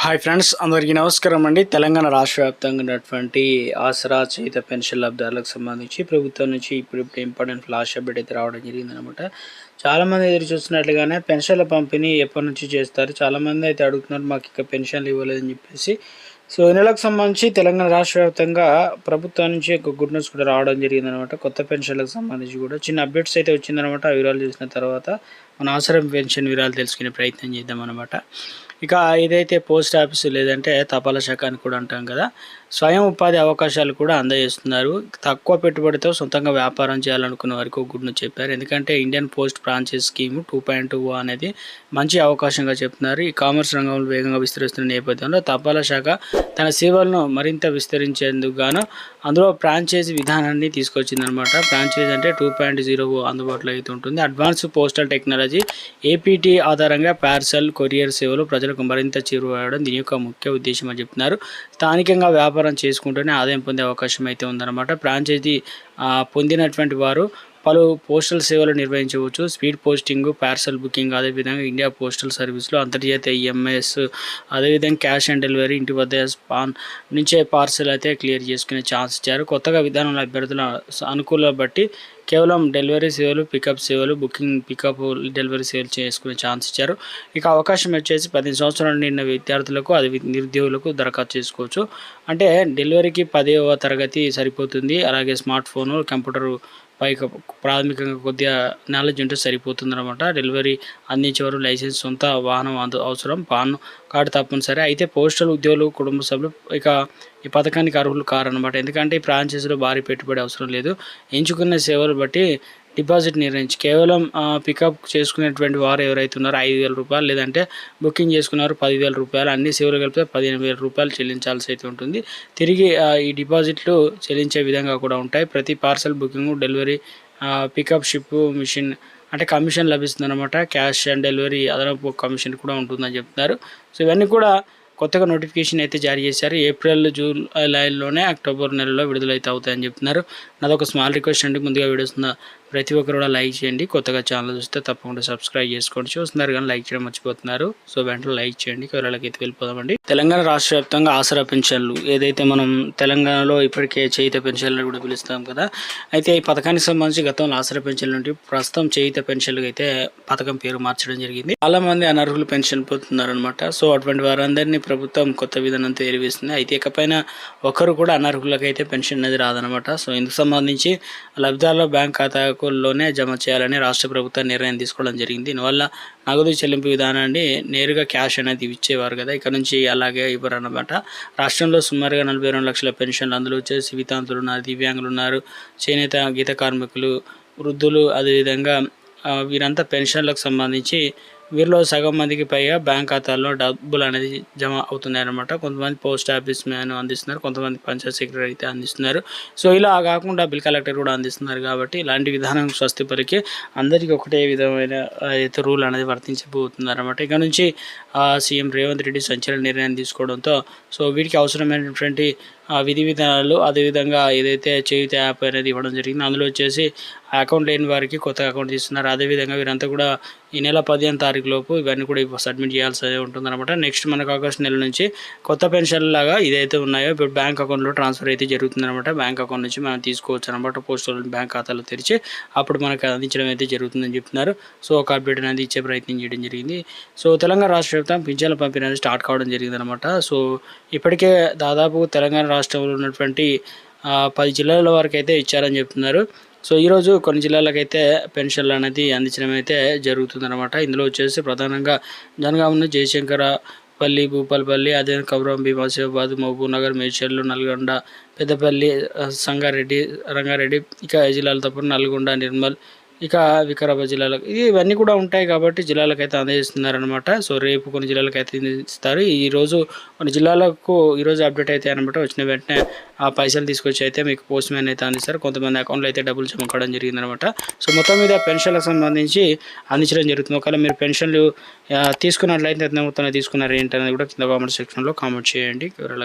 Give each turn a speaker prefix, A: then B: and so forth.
A: Hi friends, అందరికీ నమస్కారం అండి. తెలంగాణ రాష్ట్ర వ్యాప్తంగా ఉన్నటువంటి ఆసరా చేయుత పెన్షన్ లబ్ధిదారులకు సంబంధించి ప్రభుత్వం నుంచి ఇప్పుడు ఇంపార్టెంట్ ఫ్లాష్ అప్డేట్ అయితే రావడం జరిగిందనమాట. చాలామంది ఎదురు చూస్తున్నట్లుగానే పెన్షన్ల పంపిణీ ఎప్పటి నుంచి చేస్తారు, చాలామంది అయితే అడుగుతున్నారు మాకు ఇక పెన్షన్లు ఇవ్వలేదని చెప్పేసి. సో ఈ నెలకు సంబంధించి తెలంగాణ రాష్ట్ర వ్యాప్తంగా ప్రభుత్వం నుంచి ఒక గుడ్ న్యూస్ కూడా రావడం జరిగిందనమాట. కొత్త పెన్షన్లకు సంబంధించి కూడా చిన్న అప్డేట్స్ అయితే వచ్చిందనమాట. ఆ వివరాలు చూసిన తర్వాత మన ఆసరా పెన్షన్ వివరాలు తెలుసుకునే ప్రయత్నం చేద్దాం అనమాట. ఇక ఏదైతే పోస్ట్ ఆఫీస్ లేదంటే తపాలా శాఖ అని కూడా అంటాం కదా, స్వయం ఉపాధి అవకాశాలు కూడా అందజేస్తున్నారు. తక్కువ పెట్టుబడితో సొంతంగా వ్యాపారం చేయాలనుకున్న వారికి ఒక గుడ్ను చెప్పారు. ఎందుకంటే ఇండియన్ పోస్ట్ ఫ్రాంచైజ్ స్కీమ్ 2.2 అనేది మంచి అవకాశంగా చెప్తున్నారు. ఈ కామర్స్ రంగంలో వేగంగా విస్తరిస్తున్న నేపథ్యంలో తపాలా శాఖ తన సేవలను మరింత విస్తరించేందుకు గాను అందులో ఫ్రాంచైజీ విధానాన్ని తీసుకొచ్చిందనమాట. ఫ్రాంచైజ్ అంటే 2.0 అందుబాటులో అయితే ఉంటుంది. అడ్వాన్స్ పోస్టల్ టెక్నాలజీ ఏపీటీ ఆధారంగా పార్సల్ కొరియర్ సేవలు ప్రజలకు మరింత చేరువడం దీని యొక్క ముఖ్య ఉద్దేశం అని చెప్తున్నారు. స్థానికంగా వ్యాపారం చేసుకుంటూనే ఆదాయం పొందే అవకాశం అయితే ఉందన్నమాట. ఫ్రాంచైజీ పొందినటువంటి వారు పలు పోస్టల్ సేవలు నిర్వహించవచ్చు. స్పీడ్ పోస్టింగ్, పార్సల్ బుకింగ్, అదేవిధంగా ఇండియా పోస్టల్ సర్వీస్లో అంతర్జాతీయ ఈఎంఎస్, అదేవిధంగా క్యాష్ ఆన్ డెలివరీ, ఇంటి వద్ద స్పాన్ నుంచే పార్సల్ అయితే క్లియర్ చేసుకునే ఛాన్స్ ఇచ్చారు. కొత్తగా విధానంలో అభ్యర్థుల అనుకూల బట్టి కేవలం డెలివరీ సేవలు, పికప్ సేవలు, బుకింగ్, పికప్, డెలివరీ సేవలు చేసుకునే ఛాన్స్ ఇచ్చారు. ఇక అవకాశం వచ్చేసి 15 సంవత్సరాలు నిండిన విద్యార్థులకు, అది నిరుద్యోగులకు దరఖాస్తు చేసుకోవచ్చు. అంటే డెలివరీకి 10వ తరగతి సరిపోతుంది. అలాగే స్మార్ట్ ఫోను, కంప్యూటర్ పైకి ప్రాథమికంగా కొద్దిగా నాలెడ్జ్ ఉంటే సరిపోతుంది అనమాట. డెలివరీ అందించేవారు లైసెన్స్, సొంత వాహనం అవసరం, పాన్ కార్డు తప్పనిసరి. అయితే పోస్టల్ ఉద్యోగులు, కుటుంబ సభ్యులు ఇక ఈ పథకానికి అర్హులు కారనమాట. ఎందుకంటే ఈ ఫ్రాంచైజీలో భారీ పెట్టుబడి అవసరం లేదు. ఎంచుకున్న సేవలు బట్టి డిపాజిట్ నిర్ణయించి కేవలం పికప్ చేసుకునేటువంటి వారు ఎవరైతే ఉన్నారో 5,000 రూపాయలు, లేదంటే బుకింగ్ చేసుకున్నారు 10,000 రూపాయలు, అన్ని సేవలు కలిపితే 15,000 రూపాయలు చెల్లించాల్సి అయితే ఉంటుంది. తిరిగి ఈ డిపాజిట్లు చెల్లించే విధంగా కూడా ఉంటాయి. ప్రతి parcel booking, delivery, pickup, shipment అంటే కమిషన్ లభిస్తుంది అనమాట. క్యాష్ ఆన్ డెలివరీ అదనపు కమిషన్ కూడా ఉంటుందని చెప్తున్నారు. సో ఇవన్నీ కూడా కొత్తగా నోటిఫికేషన్ అయితే జారీ చేశారు. ఏప్రిల్, జూలైలోనే అక్టోబర్ నెలలో విడుదలైతే అవుతాయని చెప్తున్నారు. నాదొక స్మాల్ రిక్వెస్ట్ అండి, ముందుగా వీడియోస్ ప్రతి ఒక్కరు కూడా లైక్ చేయండి. కొత్తగా ఛానల్ చూస్తే తప్పకుండా సబ్స్క్రైబ్ చేసుకోండి. చూస్తున్నారు కానీ లైక్ చేయడం మర్చిపోతున్నారు. సో వెంటనే లైక్ చేయండి. వివరాలకి అయితే వెళ్ళిపోదామండి. తెలంగాణ రాష్ట్ర వ్యాప్తంగా ఆసరా పెన్షన్లు ఏదైతే మనం తెలంగాణలో ఇప్పటికే చేయుత పెన్షన్లు కూడా పిలుస్తాం కదా, అయితే ఈ పథకానికి సంబంధించి గతంలో ఆసరా పెన్షన్లు ఉంటే ప్రస్తుతం చేయుత పెన్షన్లు అయితే పథకం పేరు మార్చడం జరిగింది. చాలా మంది అనర్హులు పెన్షన్ పొందుతున్నారు అనమాట. సో అటువంటి వారందరినీ ప్రభుత్వం కొత్త విధానంతో ఎరివేస్తుంది. అయితే ఇకపైన ఒకరు కూడా అనర్హులకు అయితే పెన్షన్ అనేది రాదనమాట. సో ఇందుకు సంబంధించి లబ్ధిదారుల బ్యాంక్ ఖాతాలోనే జమ చేయాలని రాష్ట్ర ప్రభుత్వం నిర్ణయం తీసుకోవడం జరిగింది. దీనివల్ల నగదు చెల్లింపు విధానాన్ని నేరుగా క్యాష్ అనేది ఇచ్చేవారు కదా, ఇక్కడ నుంచి అలాగే ఇవ్వరు అనమాట. రాష్ట్రంలో సుమారుగా 42 లక్షల పెన్షన్లు, అందులో వచ్చేసి వితంతులు ఉన్నారు, దివ్యాంగులు ఉన్నారు, చేనేత గీత కార్మికులు, వృద్ధులు, అదేవిధంగా వీరంతా పెన్షన్లకు సంబంధించి వీరిలో సగం మందికి పైగా బ్యాంక్ ఖాతాల్లో డబ్బులు అనేది జమ అవుతున్నాయి అనమాట. కొంతమంది పోస్ట్ ఆఫీస్ మ్యాన్ అందిస్తున్నారు, కొంతమంది పంచాయత్ సెక్రటరీ అయితే అందిస్తున్నారు. సో ఇలా కాకుండా బిల్ కలెక్టర్ కూడా అందిస్తున్నారు. కాబట్టి ఇలాంటి విధానం స్వస్తిపరికి అందరికీ ఒకటే విధమైన అయితే రూల్ అనేది వర్తించబోతుంది అనమాట. ఇక నుంచి సీఎం రేవంత్ రెడ్డి సంచలన నిర్ణయం తీసుకోవడంతో సో వీటికి అవసరమైనటువంటి విధి విధానాలు, అదేవిధంగా ఏదైతే చేయుత యాప్ అనేది ఇవ్వడం జరిగింది, అందులో వచ్చేసి అకౌంట్ లేని వారికి కొత్త అకౌంట్ ఇస్తున్నారు. అదేవిధంగా వీరంతా కూడా ఈ నెల 15వ తారీఖు లోపు ఇవన్నీ కూడా సబ్మిట్ చేయాల్సి ఉంటుందన్నమాట. నెక్స్ట్ మనకు ఆగస్టు నెల నుంచి కొత్త పెన్షన్ లాగా ఇదైతే ఉన్నాయో ఇప్పుడు బ్యాంక్ అకౌంట్లో ట్రాన్స్ఫర్ అయితే జరుగుతుందన్నమాట. బ్యాంక్ అకౌంట్ నుంచి మనం తీసుకోవచ్చు అనమాట. పోస్టల్ బ్యాంక్ ఖాతాలో తెరిచి అప్పుడు మనకు అందించడం అయితే జరుగుతుందని చెప్తున్నారు. సో ఒక అప్డేట్ అనేది ఇచ్చే ప్రయత్నం చేయడం జరిగింది. సో తెలంగాణ రాష్ట్ర వ్యాప్తంగా పింఛన్ల పంపిణీ అనేది స్టార్ట్ కావడం జరిగిందనమాట. సో ఇప్పటికే దాదాపు తెలంగాణ రాష్ట్రంలో ఉన్నటువంటి 10 జిల్లాల వరకు అయితే ఇచ్చారని చెప్తున్నారు. సో ఈరోజు కొన్ని జిల్లాలకైతే పెన్షన్లు అనేది అందించడం అయితే జరుగుతుందన్నమాట. ఇందులో వచ్చేసి ప్రధానంగా జనగామ, జయశంకరపల్లి, భూపాలపల్లి, అదే కౌరంభి, ఆసిఫాబాద్, మహబూబ్ నగర్, మేడ్చల్, నల్గొండ, పెద్దపల్లి, సంగారెడ్డి, రంగారెడ్డి, ఇక జిల్లాలతో పాటు నల్గొండ, నిర్మల్, ఇక వికారాబాద్ జిల్లాలకు ఇవన్నీ కూడా ఉంటాయి కాబట్టి జిల్లాలకు అయితే అందజేస్తున్నారనమాట. సో రేపు కొన్ని జిల్లాలకు అయితే ఇస్తారు. ఈరోజు కొన్ని జిల్లాలకు ఈరోజు అప్డేట్ అయితే అనమాట. వచ్చిన వెంటనే ఆ పైసలు తీసుకొచ్చి అయితే మీకు పోస్ట్ మ్యాన్ అయితే అందిస్తారు. కొంతమంది అకౌంట్లో అయితే డబ్బులు జమ కావడం జరిగిందనమాట. సో మొత్తం మీద పెన్షన్లకు సంబంధించి అందించడం జరుగుతుంది. ఒకవేళ మీరు పెన్షన్లు తీసుకున్నట్లయితే ఎంత మొత్తంలో తీసుకున్నారు ఏంటనేది కూడా కింద కామెంట్ సెక్షన్లో కామెంట్ చేయండి.